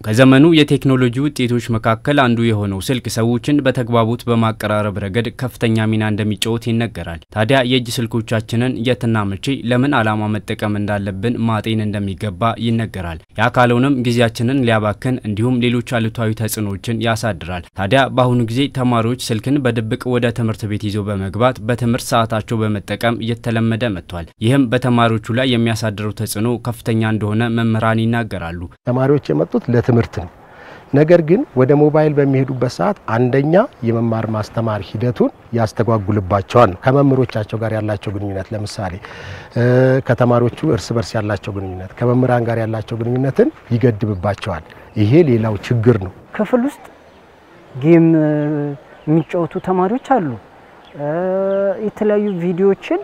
ከዘመኑ የቴክኖሎጂ ውጤቶች መካከል አንዱ የሆነው ስልክ ሰዎችን በተግባቦት በማቀራረብ ረገድ ከፍተኛ ሚና እንደሚጫወት ይነገራል። ታዲያ የእጅ ስልኮቻችንን የትና መቼ ለምን ዓላማ መጠቀም እንዳለብን ማጤን እንደሚገባ ይነገራል። ያ ካልሆነም ጊዜያችንን ሊያባክን እንዲሁም ሌሎች አሉታዊ ተጽዕኖዎችን ያሳድራል። ታዲያ በአሁኑ ጊዜ ተማሪዎች ስልክን በድብቅ ወደ ትምህርት ቤት ይዘው በመግባት በትምህርት ሰዓታቸው በመጠቀም እየተለመደ መጥቷል። ይህም በተማሪዎቹ ላይ የሚያሳድረው ተጽዕኖ ከፍተኛ እንደሆነ መምህራን ይናገራሉ። ተማሪዎች የመጡት ለትምህርት ነው። ነገር ግን ወደ ሞባይል በሚሄዱበት ሰዓት አንደኛ የመማር ማስተማር ሂደቱን ያስተጓጉልባቸዋል። ከመምህሮቻቸው ጋር ያላቸው ግንኙነት ለምሳሌ ከተማሪዎቹ እርስ በርስ ያላቸው ግንኙነት ከመምህራን ጋር ያላቸው ግንኙነትን ይገድብባቸዋል። ይሄ ሌላው ችግር ነው። ክፍል ውስጥ ጌም የሚጫወቱ ተማሪዎች አሉ። የተለያዩ ቪዲዮዎችን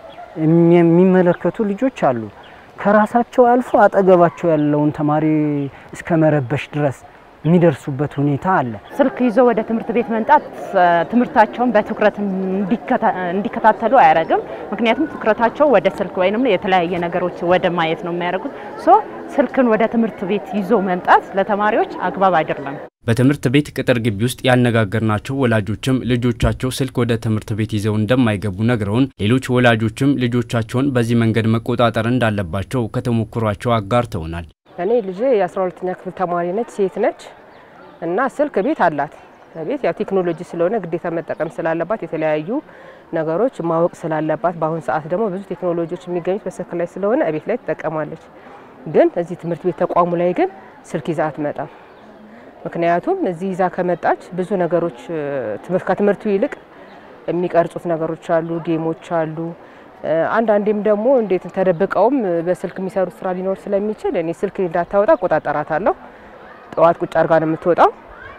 የሚመለከቱ ልጆች አሉ። ከራሳቸው አልፎ አጠገባቸው ያለውን ተማሪ እስከ መረበሽ ድረስ የሚደርሱበት ሁኔታ አለ። ስልክ ይዞ ወደ ትምህርት ቤት መምጣት ትምህርታቸውን በትኩረት እንዲከታተሉ አያረግም። ምክንያቱም ትኩረታቸው ወደ ስልክ ወይንም የተለያየ ነገሮች ወደ ማየት ነው የሚያደርጉት። ስልክን ወደ ትምህርት ቤት ይዞ መምጣት ለተማሪዎች አግባብ አይደለም። በትምህርት ቤት ቅጥር ግቢ ውስጥ ያነጋገርናቸው ወላጆችም ልጆቻቸው ስልክ ወደ ትምህርት ቤት ይዘው እንደማይገቡ ነግረውን ሌሎች ወላጆችም ልጆቻቸውን በዚህ መንገድ መቆጣጠር እንዳለባቸው ከተሞክሯቸው አጋርተውናል። እኔ ልጄ የ12ኛ ክፍል ተማሪ ነች፣ ሴት ነች እና ስልክ ቤት አላት። ቤት ያው ቴክኖሎጂ ስለሆነ ግዴታ መጠቀም ስላለባት የተለያዩ ነገሮች ማወቅ ስላለባት በአሁን ሰዓት ደግሞ ብዙ ቴክኖሎጂዎች የሚገኙት በስልክ ላይ ስለሆነ ቤት ላይ ትጠቀማለች። ግን እዚህ ትምህርት ቤት ተቋሙ ላይ ግን ስልክ ይዛ አትመጣም። ምክንያቱም እዚህ ይዛ ከመጣች ብዙ ነገሮች ከትምህርቱ ይልቅ የሚቀርጹት ነገሮች አሉ፣ ጌሞች አሉ። አንዳንዴም ደግሞ እንዴት ተደብቀውም በስልክ የሚሰሩ ስራ ሊኖር ስለሚችል እኔ ስልክ እንዳታወጣ ቆጣጣራታለሁ። ጠዋት ቁጭ አርጋ ነው የምትወጣው።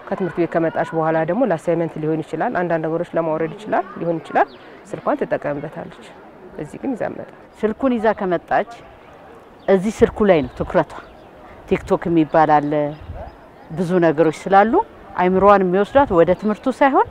ከትምህርት ቤት ከመጣች በኋላ ደግሞ ለአሳይመንት ሊሆን ይችላል፣ አንዳንድ ነገሮች ለማውረድ ሊሆን ይችላል ስልኳን ትጠቀምበታለች። እዚህ ግን ይዛ መጣ። ስልኩን ይዛ ከመጣች እዚህ ስልኩ ላይ ነው ትኩረቷ። ቲክቶክ የሚባል አለ፣ ብዙ ነገሮች ስላሉ አይምሮዋን የሚወስዳት ወደ ትምህርቱ ሳይሆን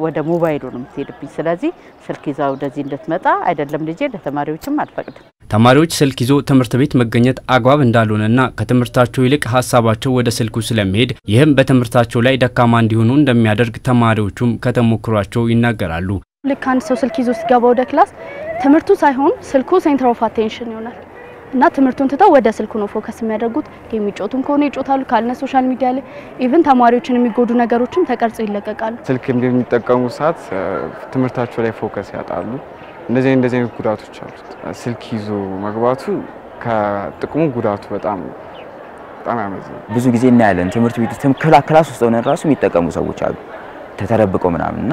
ወደ ሞባይሉ ነው የምትሄድብኝ። ስለዚህ ስልክ ይዛ ወደዚህ እንድትመጣ አይደለም ልጄ ለተማሪዎችም አልፈቅድም። ተማሪዎች ስልክ ይዞ ትምህርት ቤት መገኘት አግባብ እንዳልሆነና ከትምህርታቸው ይልቅ ሐሳባቸው ወደ ስልኩ ስለሚሄድ ይህም በትምህርታቸው ላይ ደካማ እንዲሆኑ እንደሚያደርግ ተማሪዎቹም ከተሞክሯቸው ይናገራሉ። ልክ አንድ ሰው ስልክ ይዞ ሲገባ ወደ ክላስ ትምህርቱ ሳይሆን ስልኩ ሴንተር ኦፍ አቴንሽን ይሆናል እና ትምህርቱን ትተው ወደ ስልኩ ነው ፎከስ የሚያደርጉት። የሚጮቱም ከሆነ ይጮታሉ፣ ካልነ ሶሻል ሚዲያ ላይ ኢቭን ተማሪዎችን የሚጎዱ ነገሮችን ተቀርጸው ይለቀቃሉ። ስልክ የሚጠቀሙ ሰዓት ትምህርታቸው ላይ ፎከስ ያጣሉ። እንደዚህ ጉዳቶች አሉት። ስልክ ይዞ መግባቱ ከጥቅሙ ጉዳቱ በጣም ያመዝናል። ብዙ ጊዜ እናያለን ትምህርት ቤት ክላስ ውስጥ ሆነን ራሱ የሚጠቀሙ ሰዎች አሉ ተተረብቀው ምናምንና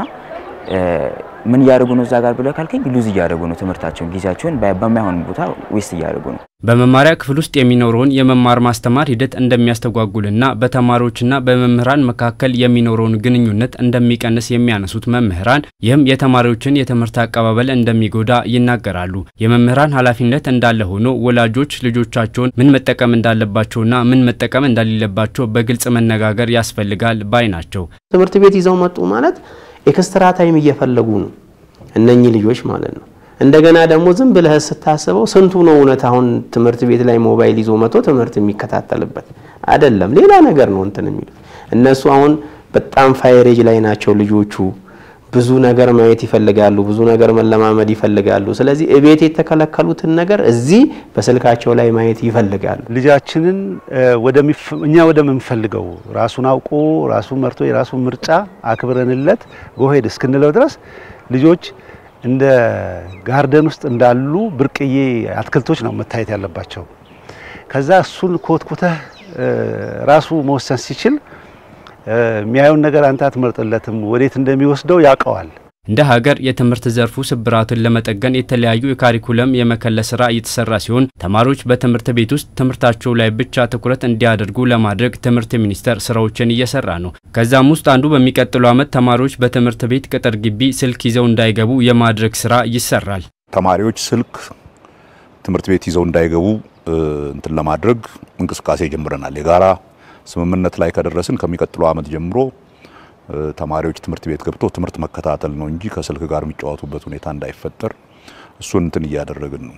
ምን ያደርጉ ነው እዛ ጋር ብለው ካልከኝ ሉዝ ያደርጉ ነው ትምህርታቸውን ጊዜያቸውን በማይሆን ቦታ ዌስት ያደርጉ ነው። በመማሪያ ክፍል ውስጥ የሚኖረውን የመማር ማስተማር ሂደት እንደሚያስተጓጉልና በተማሪዎችና በመምህራን መካከል የሚኖረውን ግንኙነት እንደሚቀንስ የሚያነሱት መምህራን ይህም የተማሪዎችን የትምህርት አቀባበል እንደሚጎዳ ይናገራሉ። የመምህራን ኃላፊነት እንዳለ ሆኖ ወላጆች ልጆቻቸውን ምን መጠቀም እንዳለባቸውና ምን መጠቀም እንደሌለባቸው በግልጽ መነጋገር ያስፈልጋል ባይ ናቸው። ትምህርት ቤት ይዘው መጡ ማለት ኤክስትራ ታይም እየፈለጉ ነው እነኚህ ልጆች ማለት ነው። እንደገና ደግሞ ዝም ብለህ ስታስበው ስንቱ ነው እውነት አሁን ትምህርት ቤት ላይ ሞባይል ይዞ መጥቶ ትምህርት የሚከታተልበት አይደለም፣ ሌላ ነገር ነው እንትን የሚሉት። እነሱ አሁን በጣም ፋይሬጅ ላይ ናቸው ልጆቹ። ብዙ ነገር ማየት ይፈልጋሉ፣ ብዙ ነገር መለማመድ ይፈልጋሉ። ስለዚህ እቤት የተከለከሉትን ነገር እዚህ በስልካቸው ላይ ማየት ይፈልጋሉ። ልጃችንን እኛ ወደምንፈልገው ራሱን አውቆ ራሱን መርቶ የራሱን ምርጫ አክብረንለት ጎሄድ እስክንለው ድረስ ልጆች እንደ ጋርደን ውስጥ እንዳሉ ብርቅዬ አትክልቶች ነው መታየት ያለባቸው። ከዛ እሱን ኮትኩተህ ራሱ መወሰን ሲችል የሚያዩን ነገር አንተ አትመርጥለትም፣ ወዴት እንደሚወስደው ያውቀዋል። እንደ ሀገር የትምህርት ዘርፉ ስብራትን ለመጠገን የተለያዩ የካሪኩለም የመከለስ ስራ እየተሰራ ሲሆን ተማሪዎች በትምህርት ቤት ውስጥ ትምህርታቸው ላይ ብቻ ትኩረት እንዲያደርጉ ለማድረግ ትምህርት ሚኒስቴር ስራዎችን እየሰራ ነው። ከዛም ውስጥ አንዱ በሚቀጥለው ዓመት ተማሪዎች በትምህርት ቤት ቅጥር ግቢ ስልክ ይዘው እንዳይገቡ የማድረግ ስራ ይሰራል። ተማሪዎች ስልክ ትምህርት ቤት ይዘው እንዳይገቡ እንትን ለማድረግ እንቅስቃሴ ጀምረናል። የጋራ ስምምነት ላይ ከደረስን ከሚቀጥለው ዓመት ጀምሮ ተማሪዎች ትምህርት ቤት ገብተው ትምህርት መከታተል ነው እንጂ ከስልክ ጋር የሚጫወቱበት ሁኔታ እንዳይፈጠር እሱን እንትን እያደረግን ነው።